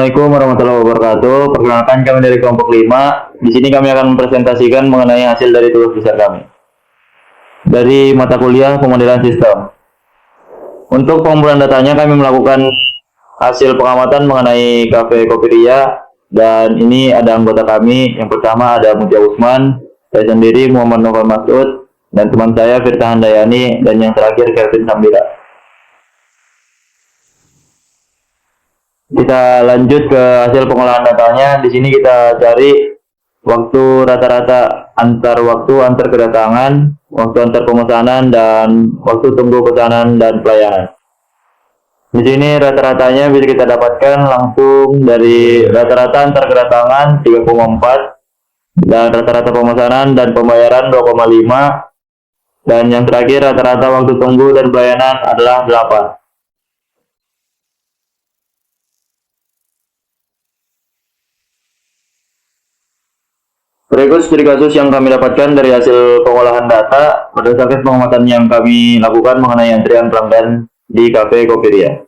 Assalamualaikum warahmatullahi wabarakatuh. Perkenalkan kami dari kelompok 5. Di sini kami akan mempresentasikan mengenai hasil dari tugas besar kami. Dari mata kuliah pemodelan sistem. Untuk pengumpulan datanya kami melakukan hasil pengamatan mengenai Cafe Kopiria, dan ini ada anggota kami. Yang pertama ada Mutia Usman, saya sendiri Muhammad Novel Masud, dan teman saya Firta Handayani, dan yang terakhir Kevin Sambira. Kita lanjut ke hasil pengolahan datanya. Di sini kita cari waktu rata-rata antar kedatangan, waktu antar pemesanan, dan waktu tunggu pesanan dan pelayanan. Di sini rata-ratanya bisa kita dapatkan langsung dari rata-rata antar kedatangan 3,4, dan rata-rata pemesanan dan pembayaran 2,5, dan yang terakhir rata-rata waktu tunggu dan pelayanan adalah 8. Berikut studi kasus yang kami dapatkan dari hasil pengolahan data berdasarkan pengamatan yang kami lakukan mengenai antrian pelanggan di Cafe Kopiria.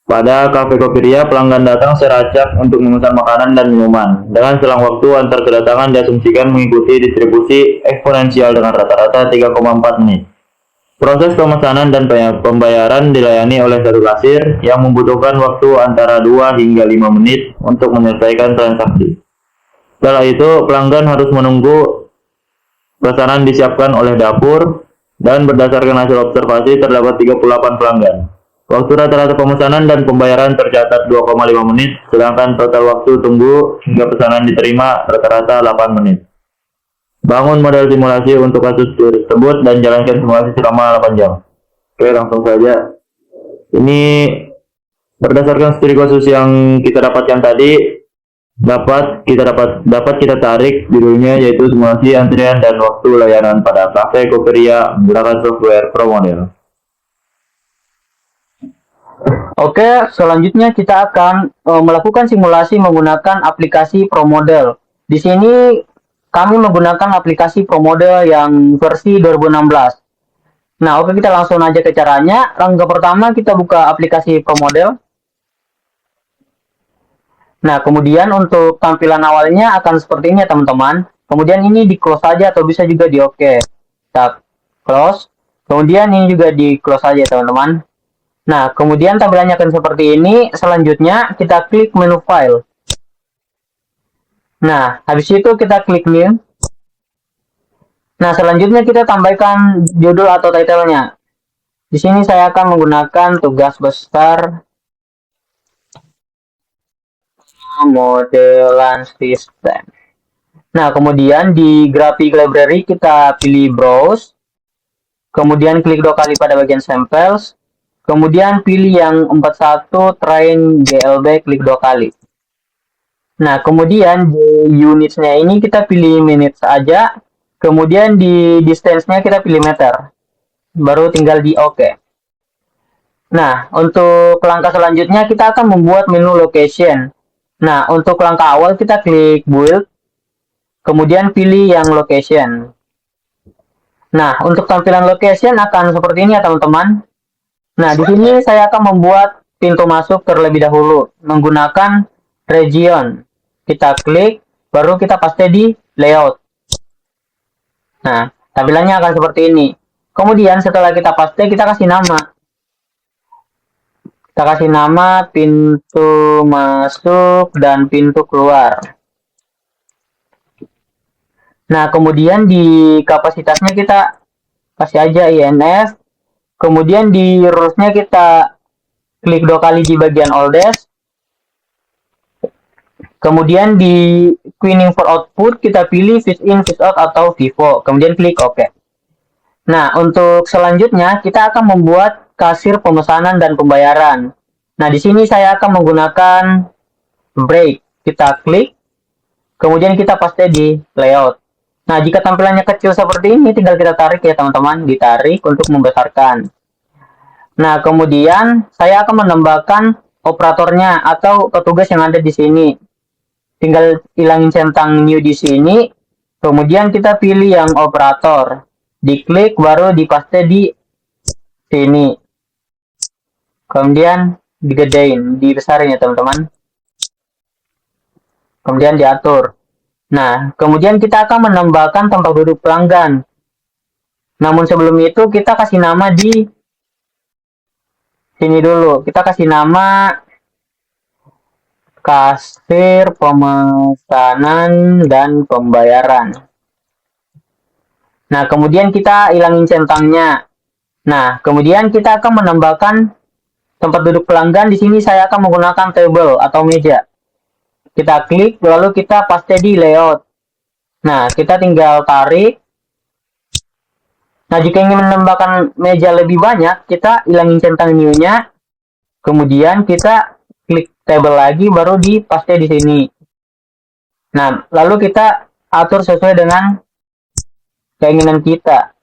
Pada Cafe Kopiria, pelanggan datang seracak untuk memesan makanan dan minuman. Dengan selang waktu antar kedatangan diasumsikan mengikuti distribusi eksponensial dengan rata-rata 3,4 menit. Proses pemesanan dan pembayaran dilayani oleh satu kasir yang membutuhkan waktu antara 2 hingga 5 menit untuk menyelesaikan transaksi. Setelah itu, pelanggan harus menunggu pesanan disiapkan oleh dapur, dan berdasarkan hasil observasi terdapat 38 pelanggan. Waktu rata-rata pemesanan dan pembayaran tercatat 2,5 menit, sedangkan total waktu tunggu hingga pesanan diterima rata-rata 8 menit. Bangun model simulasi untuk kasus tersebut dan jalankan simulasi selama 8 jam. Oke, langsung saja. Ini berdasarkan studi kasus yang kita dapatkan tadi, dapat kita tarik judulnya, yaitu simulasi antrian dan waktu layanan pada Cafe Kopiria menggunakan software ProModel. Oke, selanjutnya kita akan melakukan simulasi menggunakan aplikasi ProModel. Di sini kami menggunakan aplikasi ProModel yang versi 2016. Nah, oke, kita langsung aja ke caranya. Langkah pertama kita buka aplikasi ProModel. Nah, kemudian untuk tampilan awalnya akan seperti ini ya teman-teman. Kemudian ini di close saja atau bisa juga di oke. Kita close. Kemudian ini juga di close saja teman-teman. Nah, kemudian tampilannya akan seperti ini. Selanjutnya kita klik menu file. Nah, habis itu kita klik new. Nah, selanjutnya kita tambahkan judul atau title-nya. Di sini saya akan menggunakan tugas besar modelan sistem. Nah, kemudian di graphic library kita pilih browse, kemudian klik 2 kali pada bagian samples, kemudian pilih yang 41 train GLB, klik 2 kali. Nah, kemudian di unitsnya ini kita pilih minutes aja, kemudian di distance-nya kita pilih meter, baru tinggal di oke. Nah, untuk langkah selanjutnya kita akan membuat menu location. Nah, untuk langkah awal kita klik build, kemudian pilih yang location. Nah, untuk tampilan location akan seperti ini ya teman-teman. Nah, di sini saya akan membuat pintu masuk terlebih dahulu menggunakan region. Kita klik, baru kita paste di layout. Nah, tampilannya akan seperti ini. Kemudian setelah kita paste, kita kasih nama. Kita kasih nama pintu masuk dan pintu keluar. Nah, kemudian di kapasitasnya kita kasih aja INF. Kemudian di rules-nya kita klik 2 kali di bagian oldest. Kemudian di queuing for output kita pilih fish in, fish out atau vivo. Kemudian klik OK. Nah, untuk selanjutnya kita akan membuat kasir pemesanan dan pembayaran. Nah, di sini saya akan menggunakan break. Kita klik, kemudian kita paste di layout. Nah, jika tampilannya kecil seperti ini, tinggal kita tarik ya teman-teman, ditarik untuk membesarkan. Nah, kemudian saya akan menambahkan operatornya atau petugas yang ada di sini. Tinggal hilangin centang new di sini, kemudian kita pilih yang operator. Diklik baru dipaste di sini. Kemudian digedein, dibesarin ya teman-teman. kemudian diatur. Nah, kemudian kita akan menambahkan tempat duduk pelanggan. Namun sebelum itu kita kasih nama di sini dulu. Kita kasih nama kasir, pemesanan, dan pembayaran. Nah, kemudian kita hilangin centangnya. Nah, kemudian kita akan menambahkan tempat duduk pelanggan. Di sini saya akan menggunakan table atau meja. Kita klik, lalu kita paste di layout. Nah, kita tinggal tarik. Nah, jika ingin menambahkan meja lebih banyak, kita hilangin centang new-nya. Kemudian kita klik table lagi, baru di paste di sini. Nah, lalu kita atur sesuai dengan keinginan kita.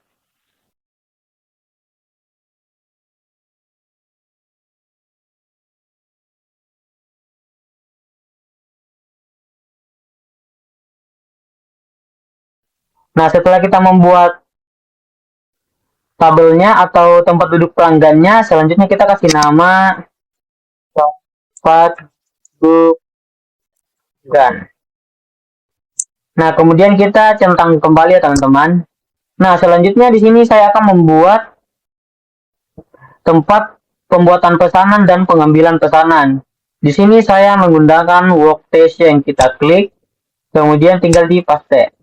Nah, setelah kita membuat tabelnya atau tempat duduk pelanggannya, selanjutnya kita kasih nama tempat duduk pelanggan. Nah, kemudian kita centang kembali ya teman-teman. Nah, selanjutnya di sini saya akan membuat tempat pembuatan pesanan dan pengambilan pesanan. Di sini saya menggunakan workstation. Kita klik, kemudian tinggal di paste.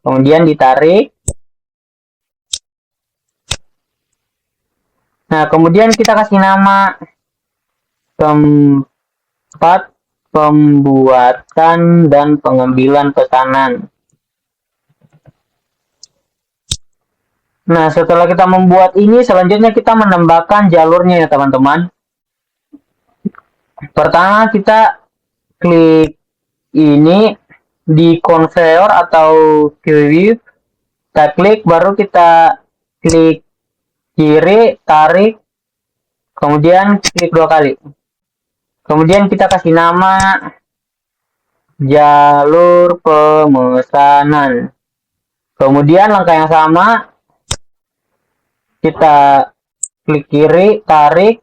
Kemudian ditarik. Nah, kemudian kita kasih nama tempat pembuatan dan pengambilan pesanan. Nah, setelah kita membuat ini, selanjutnya kita menambahkan jalurnya ya teman-teman. Pertama kita klik ini di conveyor atau queue. Kita klik, baru kita klik kiri, tarik, kemudian klik 2 kali. Kemudian kita kasih nama jalur pemesanan. Kemudian langkah yang sama, kita klik kiri, tarik,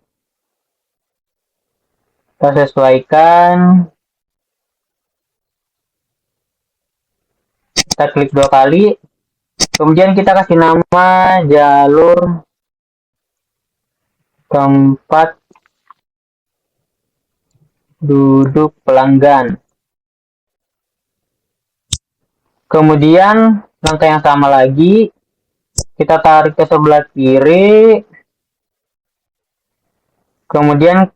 kita sesuaikan, kita klik 2 kali, kemudian kita kasih nama jalur tempat duduk pelanggan. Kemudian langkah yang sama lagi, kita tarik ke sebelah kiri, kemudian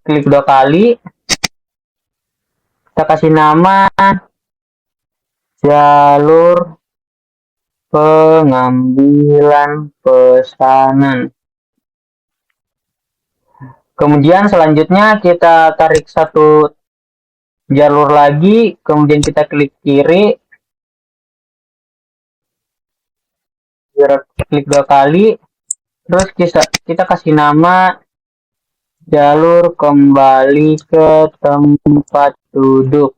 klik 2 kali, kita kasih nama jalur pengambilan pesanan. Kemudian selanjutnya kita tarik satu jalur lagi, kemudian kita klik kiri, klik 2 kali, terus kita kasih nama jalur kembali ke tempat duduk.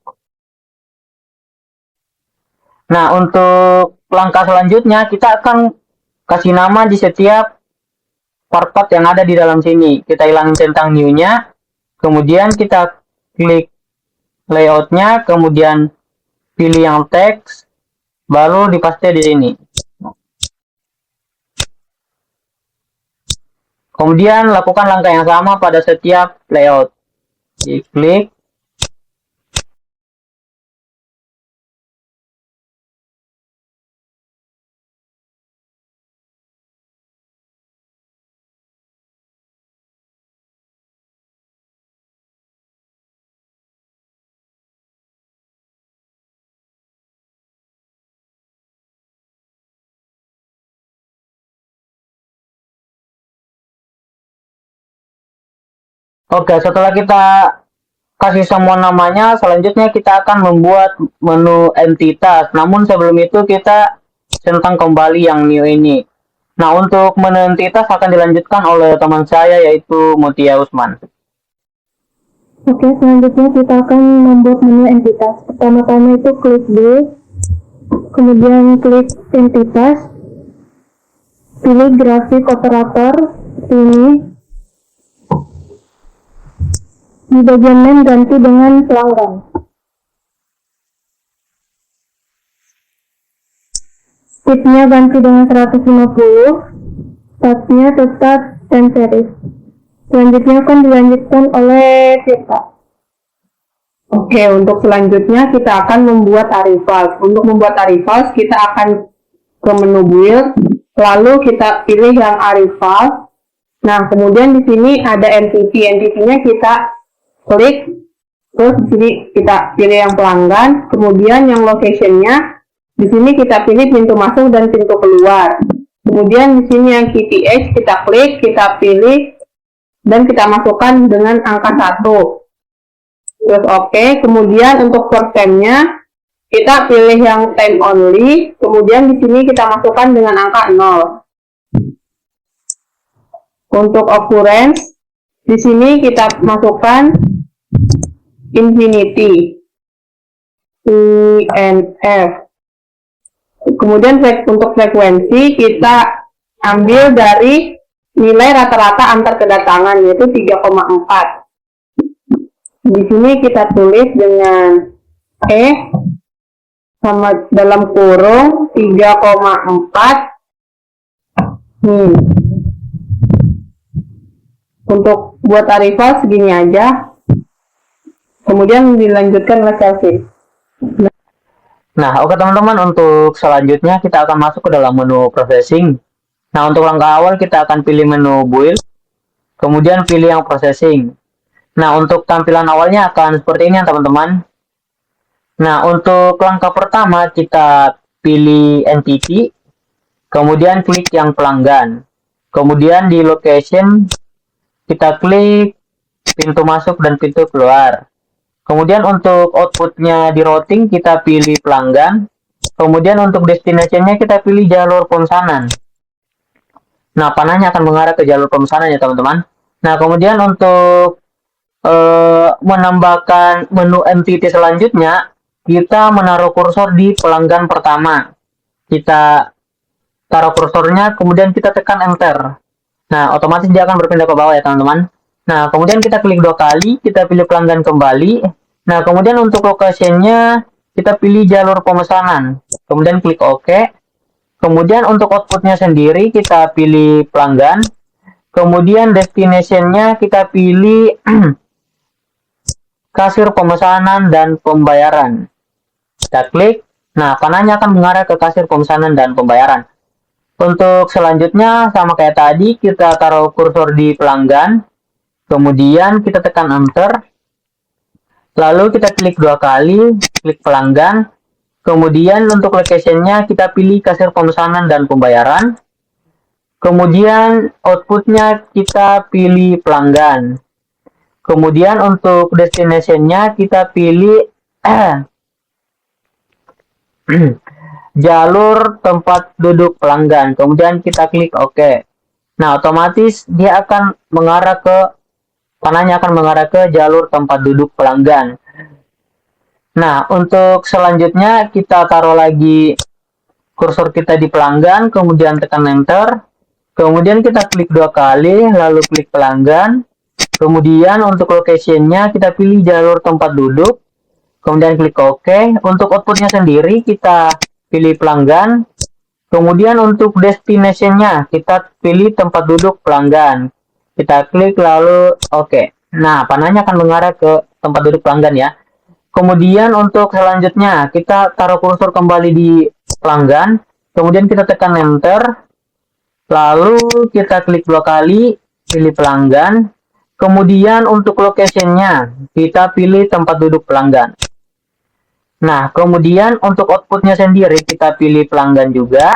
Nah, untuk langkah selanjutnya kita akan kasih nama di setiap part-part yang ada di dalam sini. Kita hilangin centang new-nya, kemudian kita klik layout-nya, kemudian pilih yang teks, baru dipaste di sini. Kemudian lakukan langkah yang sama pada setiap layout. Klik. Oke, setelah kita kasih semua namanya, selanjutnya kita akan membuat menu entitas. Namun sebelum itu kita centang kembali yang new ini. Nah, untuk menu entitas akan dilanjutkan oleh teman saya, yaitu Mutia Usman. Oke, selanjutnya kita akan membuat menu entitas. Pertama-tama itu klik D, kemudian klik entitas, pilih grafik operator, ini. Di bagian name ganti dengan pelanggan. Tipnya ganti dengan 150, tabnya tetap 10 series. Selanjutnya akan dilanjutkan oleh Vita. Oke, untuk selanjutnya kita akan membuat arrivals. Untuk membuat arrivals, kita akan ke menu build, lalu kita pilih yang arrivals. Nah, kemudian di sini ada entity. Entity-nya kita klik, terus di sini kita pilih yang pelanggan, kemudian yang location-nya di sini kita pilih pintu masuk dan pintu keluar. Kemudian di sini yang KPH kita klik, kita pilih dan kita masukkan dengan angka 1. Terus oke, kemudian untuk persennya kita pilih yang time only, kemudian di sini kita masukkan dengan angka 0. Untuk occurrence di sini kita masukkan infinity, INF. Kemudian untuk frekuensi kita ambil dari nilai rata-rata antar kedatangan, yaitu 3,4. Di sini kita tulis dengan sama dalam kurung 3,4. Untuk buat arrival segini aja. Kemudian dilanjutkan oleh Kelvin. Nah, oke teman-teman, untuk selanjutnya kita akan masuk ke dalam menu processing. Nah, untuk langkah awal kita akan pilih menu build, kemudian pilih yang processing. Nah, untuk tampilan awalnya akan seperti ini ya teman-teman. Nah, untuk langkah pertama kita pilih entity, kemudian klik yang pelanggan. Kemudian di location kita klik pintu masuk dan pintu keluar. Kemudian untuk outputnya di routing kita pilih pelanggan. Kemudian untuk destination-nya kita pilih jalur pemesanan. Nah, panahnya akan mengarah ke jalur pemesanan ya teman-teman. Nah, kemudian untuk menambahkan menu entity selanjutnya, kita menaruh kursor di pelanggan pertama. Kita taruh kursornya, kemudian kita tekan enter. Nah, otomatis dia akan berpindah ke bawah ya teman-teman. Nah, kemudian kita klik 2 kali, kita pilih pelanggan kembali. Nah, kemudian untuk location-nya kita pilih jalur pemesanan. Kemudian klik OK. Kemudian untuk outputnya sendiri kita pilih pelanggan. Kemudian destination-nya kita pilih kasir pemesanan dan pembayaran. Kita klik. Nah, panahnya akan mengarah ke kasir pemesanan dan pembayaran. Untuk selanjutnya sama kayak tadi, kita taruh kursor di pelanggan. Kemudian kita tekan enter. Lalu kita klik 2 kali, klik pelanggan. Kemudian untuk location-nya kita pilih kasir pemesanan dan pembayaran. Kemudian outputnya kita pilih pelanggan. Kemudian untuk destination-nya kita pilih jalur tempat duduk pelanggan. Kemudian kita klik OK. Nah, otomatis dia akan mengarah ke panahnya akan mengarah ke jalur tempat duduk pelanggan. Nah, untuk selanjutnya kita taruh lagi kursor kita di pelanggan, kemudian tekan enter. Kemudian kita klik 2 kali, lalu klik pelanggan. Kemudian untuk location-nya kita pilih jalur tempat duduk. Kemudian klik OK. Untuk outputnya sendiri kita pilih pelanggan. Kemudian untuk destination-nya kita pilih tempat duduk pelanggan. Kita klik lalu OK. Nah, panahnya akan mengarah ke tempat duduk pelanggan ya. Kemudian untuk selanjutnya kita taruh kursor kembali di pelanggan. Kemudian kita tekan enter. Lalu kita klik 2 kali, pilih pelanggan. Kemudian untuk location-nya kita pilih tempat duduk pelanggan. Nah, kemudian untuk outputnya sendiri kita pilih pelanggan juga.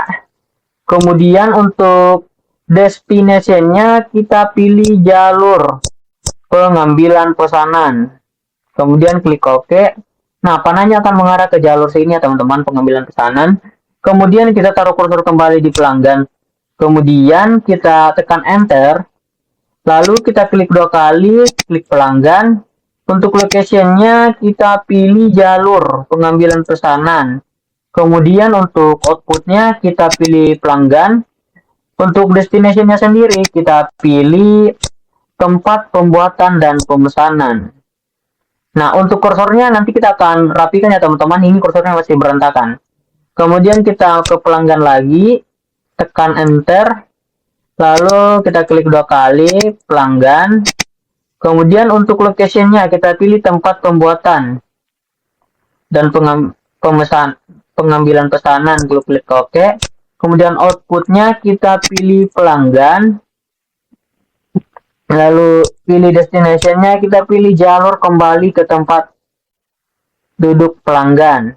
Kemudian untuk destination-nya kita pilih jalur pengambilan pesanan. Kemudian klik OK. Nah, panahnya akan mengarah ke jalur sini ya teman-teman, pengambilan pesanan. Kemudian kita taruh kursor kembali di pelanggan. Kemudian kita tekan enter. Lalu kita klik 2 kali, klik pelanggan. Untuk location-nya kita pilih jalur pengambilan pesanan. Kemudian untuk outputnya kita pilih pelanggan. Untuk destination-nya sendiri kita pilih tempat pembuatan dan pemesanan. Nah, untuk kursornya nanti kita akan rapikan ya teman-teman. Ini kursornya masih berantakan. Kemudian kita ke pelanggan lagi, tekan enter, lalu kita klik 2 kali pelanggan. Kemudian untuk location-nya kita pilih tempat pembuatan dan pengambilan pesanan, klik OK. Kemudian outputnya kita pilih pelanggan, lalu pilih destination-nya, kita pilih jalur kembali ke tempat duduk pelanggan.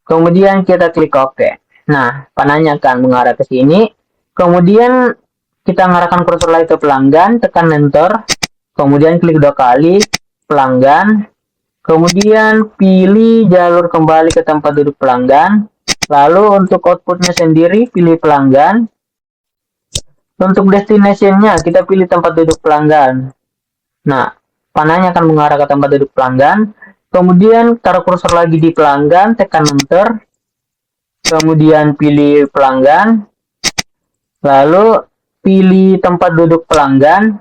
Kemudian kita klik OK. Nah, panahnya akan mengarah ke sini. Kemudian kita mengarahkan kursor lagi ke pelanggan, tekan enter. Kemudian klik 2 kali pelanggan. Kemudian pilih jalur kembali ke tempat duduk pelanggan. Lalu untuk outputnya sendiri pilih pelanggan. Untuk destination-nya kita pilih tempat duduk pelanggan. Nah, panahnya akan mengarah ke tempat duduk pelanggan. Kemudian taruh kursor lagi di pelanggan, tekan enter. Kemudian pilih pelanggan. Lalu pilih tempat duduk pelanggan.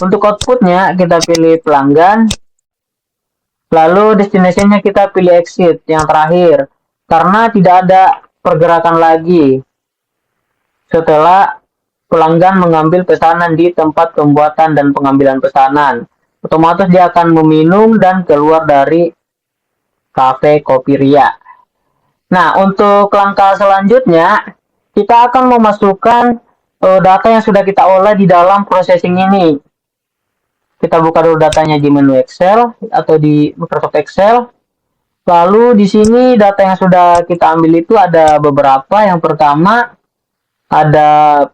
Untuk outputnya kita pilih pelanggan. Lalu destination-nya kita pilih exit yang terakhir. Karena tidak ada pergerakan lagi setelah pelanggan mengambil pesanan di tempat pembuatan dan pengambilan pesanan. Otomatis dia akan meminum dan keluar dari Cafe Kopi Ria. Nah, untuk langkah selanjutnya, kita akan memasukkan data yang sudah kita olah di dalam processing ini. Kita buka dulu datanya di menu Excel atau di Microsoft Excel. Lalu di sini data yang sudah kita ambil itu ada beberapa. Yang pertama ada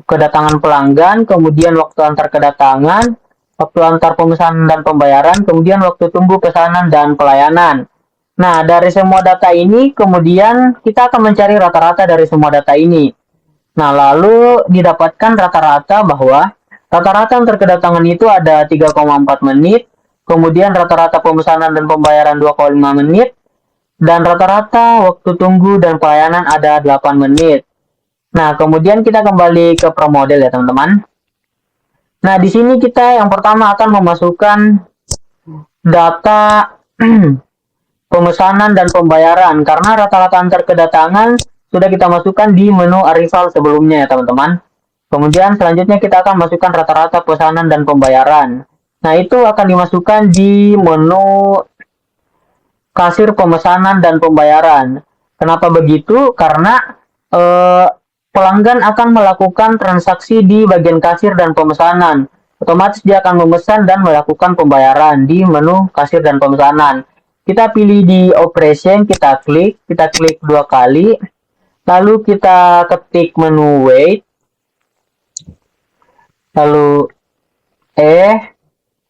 kedatangan pelanggan, kemudian waktu antar kedatangan, waktu antar pemesanan dan pembayaran, kemudian waktu tunggu pesanan dan pelayanan. Nah, dari semua data ini kemudian kita akan mencari rata-rata dari semua data ini. Nah, lalu didapatkan rata-rata bahwa rata-rata antar kedatangan itu ada 3,4 menit, kemudian rata-rata pemesanan dan pembayaran 2,5 menit, dan rata-rata waktu tunggu dan pelayanan ada 8 menit. Nah, kemudian kita kembali ke ProModel ya teman-teman. Nah, di sini kita yang pertama akan memasukkan data pemesanan dan pembayaran, karena rata-rata antar kedatangan sudah kita masukkan di menu Arrival sebelumnya ya teman-teman. Kemudian selanjutnya kita akan masukkan rata-rata pesanan dan pembayaran. Nah, itu akan dimasukkan di menu kasir pemesanan dan pembayaran. Kenapa begitu? Karena pelanggan akan melakukan transaksi di bagian kasir dan pemesanan. Otomatis dia akan memesan dan melakukan pembayaran di menu kasir dan pemesanan. Kita pilih di operation, kita klik 2 kali. Lalu kita ketik menu wait. Lalu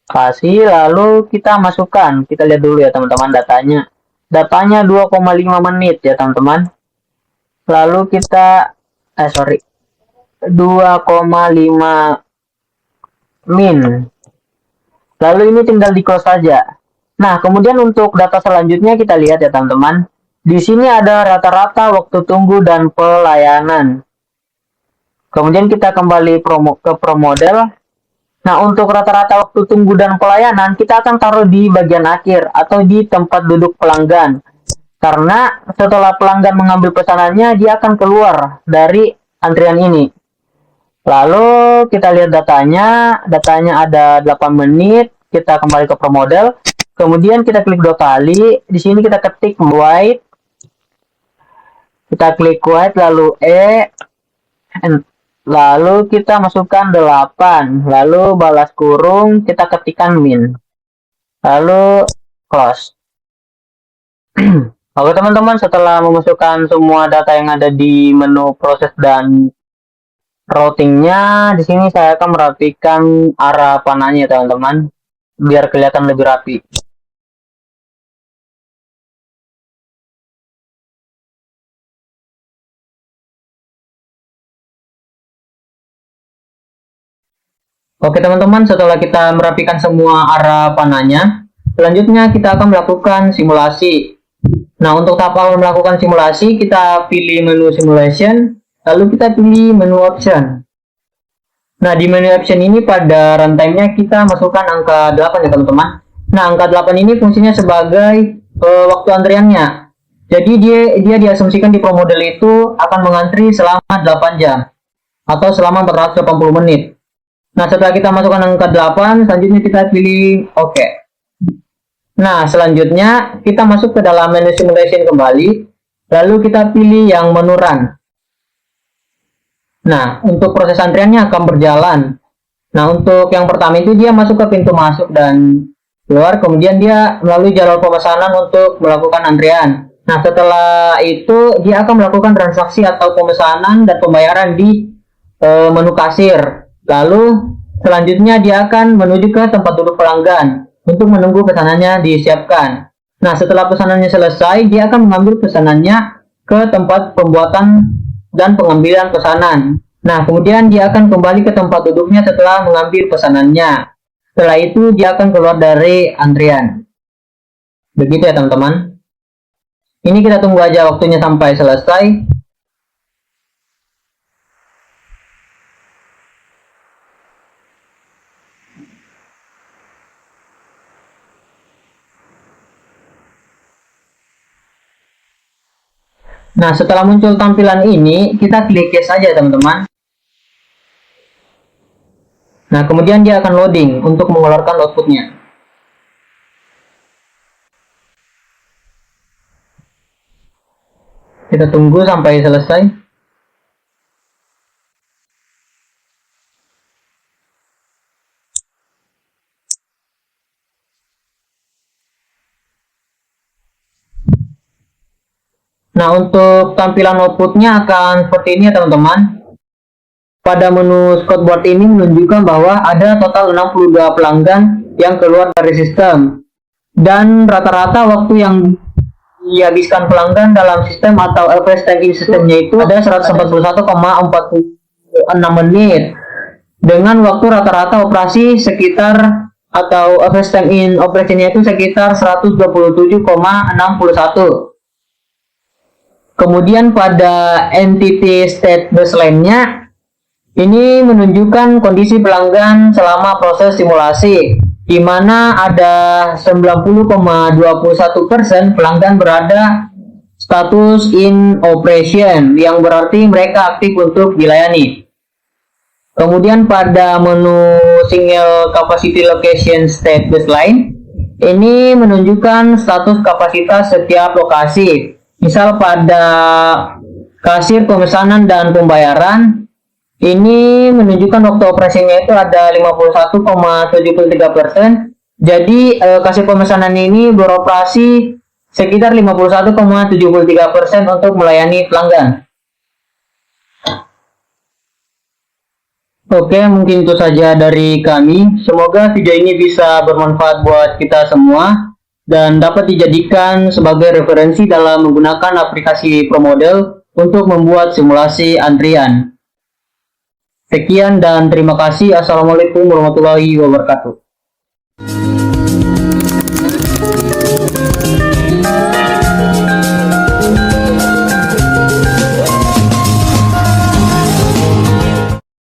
kasih, lalu kita masukkan. Kita lihat dulu ya teman-teman datanya. Datanya 2,5 menit ya teman-teman. Lalu kita 2,5 min. Lalu ini tinggal di close saja. Nah, kemudian untuk data selanjutnya kita lihat ya teman-teman. Di sini ada rata-rata waktu tunggu dan pelayanan. Kemudian kita kembali ke ProModel. Nah, untuk rata-rata waktu tunggu dan pelayanan, kita akan taruh di bagian akhir atau di tempat duduk pelanggan. Karena setelah pelanggan mengambil pesanannya, dia akan keluar dari antrian ini. Lalu kita lihat datanya ada 8 menit. Kita kembali ke ProModel. Kemudian kita klik 2 kali. Di sini kita ketik white. Kita klik white lalu lalu kita masukkan 8, lalu balas kurung, kita ketikkan min, lalu close. Oke teman-teman, setelah memasukkan semua data yang ada di menu proses dan routingnya, di sini saya akan merapikan arah panahnya teman-teman, biar kelihatan lebih rapi. Oke teman-teman, setelah kita merapikan semua arah panahnya, selanjutnya kita akan melakukan simulasi. Nah, untuk tahap awal melakukan simulasi, kita pilih menu simulation, lalu kita pilih menu option. Nah, di menu option ini pada runtime-nya kita masukkan angka 8 ya teman-teman. Nah, angka 8 ini fungsinya sebagai waktu antriannya. Jadi dia diasumsikan di Pro Model itu akan mengantri selama 8 jam atau selama 480 menit. Nah, setelah kita masukkan angka 8, selanjutnya kita pilih OK. Nah, selanjutnya kita masuk ke dalam menu simulation kembali, lalu kita pilih yang menu run. Nah, untuk proses antriannya akan berjalan. Nah, untuk yang pertama itu dia masuk ke pintu masuk dan keluar, kemudian dia melalui jalur pemesanan untuk melakukan antrian. Nah, setelah itu dia akan melakukan transaksi atau pemesanan dan pembayaran di menu kasir. Lalu selanjutnya dia akan menuju ke tempat duduk pelanggan untuk menunggu pesanannya disiapkan. Nah, setelah pesanannya selesai, dia akan mengambil pesanannya ke tempat pembuatan dan pengambilan pesanan. Nah, kemudian dia akan kembali ke tempat duduknya setelah mengambil pesanannya. Setelah itu dia akan keluar dari antrian. Begitu ya teman-teman. Ini kita tunggu aja waktunya sampai selesai. Nah, setelah muncul tampilan ini, kita klik yes saja teman-teman. Nah, kemudian dia akan loading untuk mengeluarkan outputnya. Kita tunggu sampai selesai. Nah, untuk tampilan outputnya akan seperti ini ya teman-teman. Pada menu scoreboard ini menunjukkan bahwa ada total 62 pelanggan yang keluar dari sistem. Dan rata-rata waktu yang dihabiskan pelanggan dalam sistem atau average time in sistemnya itu ada 141,46 menit. Dengan waktu rata-rata operasi sekitar atau average time in operasinya itu sekitar 127,61. Kemudian pada entity state baseline-nya ini menunjukkan kondisi pelanggan selama proses simulasi, di mana ada 90,21% pelanggan berada status in operation, yang berarti mereka aktif untuk dilayani. Kemudian pada menu single capacity location state baseline, ini menunjukkan status kapasitas setiap lokasi. Misal pada kasir pemesanan dan pembayaran, ini menunjukkan waktu operasinya itu ada 51,73%. Jadi kasir pemesanan ini beroperasi sekitar 51,73% untuk melayani pelanggan. Oke, mungkin itu saja dari kami. Semoga video ini bisa bermanfaat buat kita semua dan dapat dijadikan sebagai referensi dalam menggunakan aplikasi Pro Model untuk membuat simulasi antrian. Sekian dan terima kasih. Assalamualaikum warahmatullahi wabarakatuh.